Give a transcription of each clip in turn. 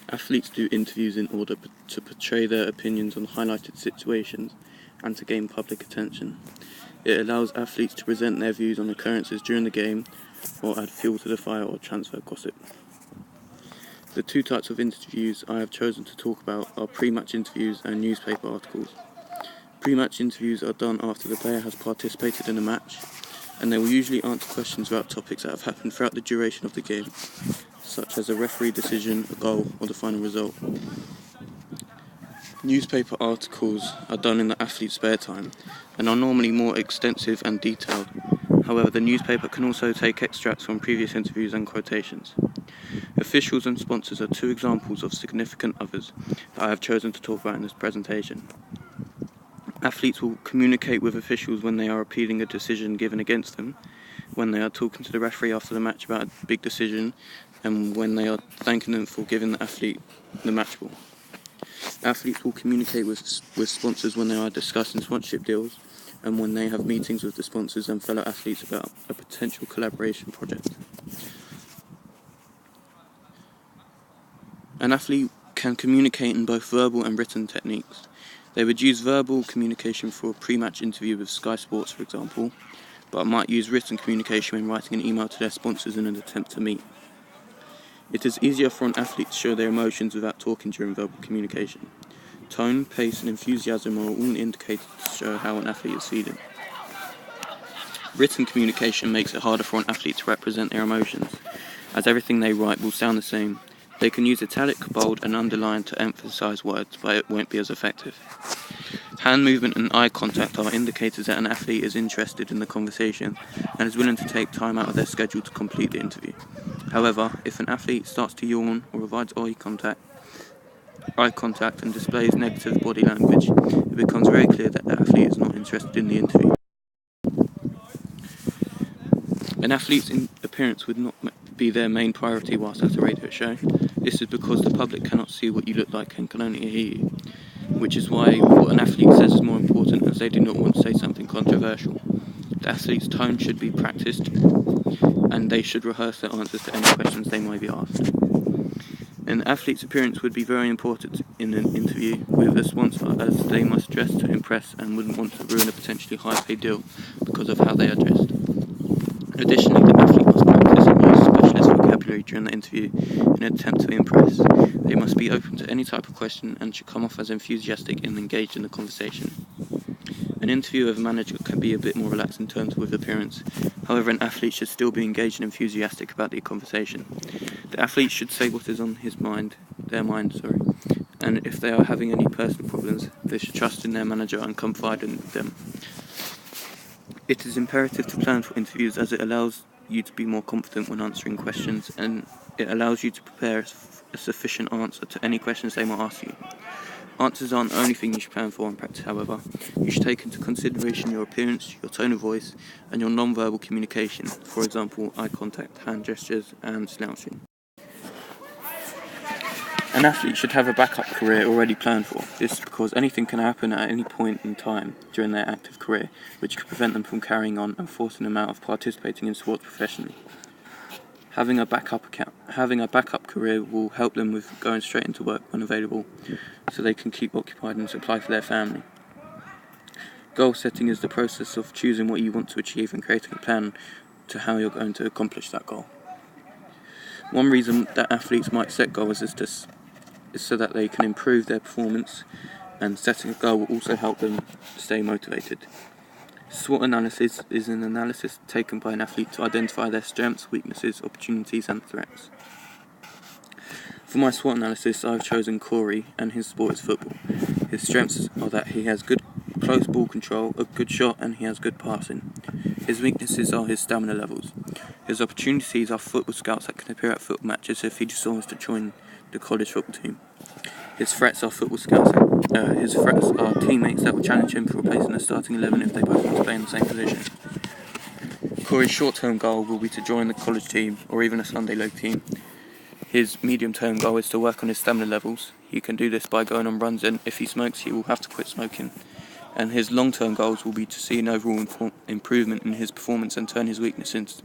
Athletes do interviews in order to portray their opinions on highlighted situations and to gain public attention. It allows athletes to present their views on occurrences during the game or add fuel to the fire or transfer gossip. The two types of interviews I have chosen to talk about are pre-match interviews and newspaper articles. Pre-match interviews are done after the player has participated in a match, and they will usually answer questions about topics that have happened throughout the duration of the game, such as a referee decision, a goal, or the final result. Newspaper articles are done in the athlete's spare time and are normally more extensive and detailed. However, the newspaper can also take extracts from previous interviews and quotations. Officials and sponsors are two examples of significant others that I have chosen to talk about in this presentation. Athletes will communicate with officials when they are appealing a decision given against them, when they are talking to the referee after the match about a big decision, and when they are thanking them for giving the athlete the match ball. Athletes will communicate with sponsors when they are discussing sponsorship deals and when they have meetings with the sponsors and fellow athletes about a potential collaboration project. An athlete can communicate in both verbal and written techniques. They would use verbal communication for a pre-match interview with Sky Sports, for example, but might use written communication when writing an email to their sponsors in an attempt to meet. It is easier for an athlete to show their emotions without talking during verbal communication. Tone, pace and enthusiasm are all indicators to show how an athlete is feeling. Written communication makes it harder for an athlete to represent their emotions, as everything they write will sound the same. They can use italic, bold and underline to emphasize words, but it won't be as effective. Hand movement and eye contact are indicators that an athlete is interested in the conversation and is willing to take time out of their schedule to complete the interview. However, if an athlete starts to yawn or avoids eye contact and displays negative body language, it becomes very clear that the athlete is not interested in the interview. An athlete's appearance would not be their main priority whilst at a radio show. This is because the public cannot see what you look like and can only hear you, which is why what an athlete says is more important, as they do not want to say something controversial. The athlete's tone should be practiced and they should rehearse their answers to any questions they might be asked. An athlete's appearance would be very important in an interview with a sponsor, as they must dress to impress and wouldn't want to ruin a potentially high-paid deal because of how they are dressed. Additionally, the athlete must practice and use specialist vocabulary during the interview in an attempt to impress. They must be open to any type of question and should come off as enthusiastic and engaged in the conversation. An interview with a manager can be a bit more relaxed in terms with appearance. However, an athlete should still be engaged and enthusiastic about the conversation. The athlete should say what is on their mind, and if they are having any personal problems, they should trust in their manager and confide in them. It is imperative to plan for interviews, as it allows you to be more confident when answering questions, and it allows you to prepare a sufficient answer to any questions they might ask you. Answers aren't the only thing you should plan for in practice, however. You should take into consideration your appearance, your tone of voice, and your non-verbal communication, for example, eye contact, hand gestures, and slouching. An athlete should have a backup career already planned for. This is because anything can happen at any point in time during their active career, which could prevent them from carrying on and forcing them out of participating in sports professionally. Having a backup career will help them with going straight into work when available, so they can keep occupied and supply for their family. Goal setting is the process of choosing what you want to achieve and creating a plan to how you're going to accomplish that goal. One reason that athletes might set goals is so that they can improve their performance, and setting a goal will also help them stay motivated. SWOT analysis is an analysis taken by an athlete to identify their strengths, weaknesses, opportunities and threats. For my SWOT analysis, I've chosen Corey, and his sport is football. His strengths are that he has good close ball control, a good shot, and he has good passing. His weaknesses are his stamina levels. His opportunities are football scouts that can appear at football matches if he decides to join the college football team. His threats are football scouts. His threats are teammates that will challenge him for a place in the starting 11 if they both want to play in the same position. Corey's short-term goal will be to join the college team or even a Sunday league team. His medium-term goal is to work on his stamina levels. He can do this by going on runs, and if he smokes, he will have to quit smoking. And his long-term goals will be to see an overall improvement in his performance and turn his weakness into...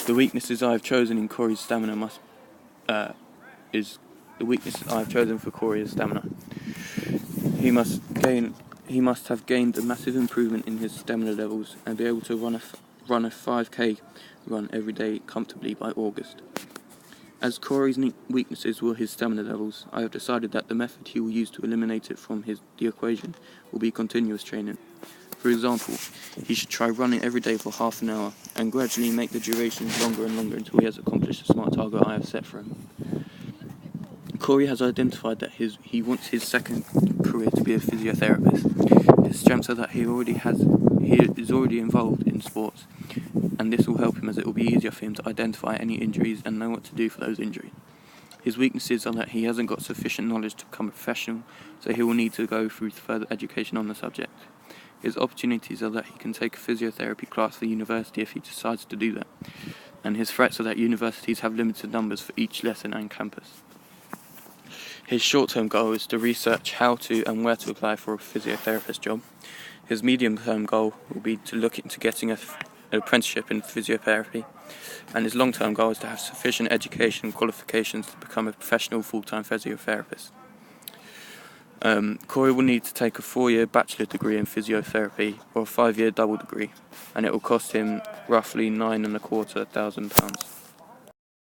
The weaknesses I have chosen in Corey's stamina is the weakness I have chosen for Corey is stamina. He must have gained a massive improvement in his stamina levels and be able to run a 5k run every day comfortably by August. As Corey's weaknesses were his stamina levels, I have decided that the method he will use to eliminate it from the equation will be continuous training. For example, he should try running every day for half an hour and gradually make the duration longer and longer until he has accomplished the SMART target I have set for him. Corey has identified that he wants his second career to be a physiotherapist. His strengths are that he is already involved in sports, and this will help him as it will be easier for him to identify any injuries and know what to do for those injuries. His weaknesses are that he hasn't got sufficient knowledge to become a professional, so he will need to go through further education on the subject. His opportunities are that he can take a physiotherapy class for university if he decides to do that, and his threats are that universities have limited numbers for each lesson and campus. His short-term goal is to research how to and where to apply for a physiotherapist job. His medium-term goal will be to look into getting an apprenticeship in physiotherapy, and his long-term goal is to have sufficient education and qualifications to become a professional full-time physiotherapist. Corey will need to take a 4-year bachelor degree in physiotherapy or a 5-year double degree, and it will cost him roughly £9,250.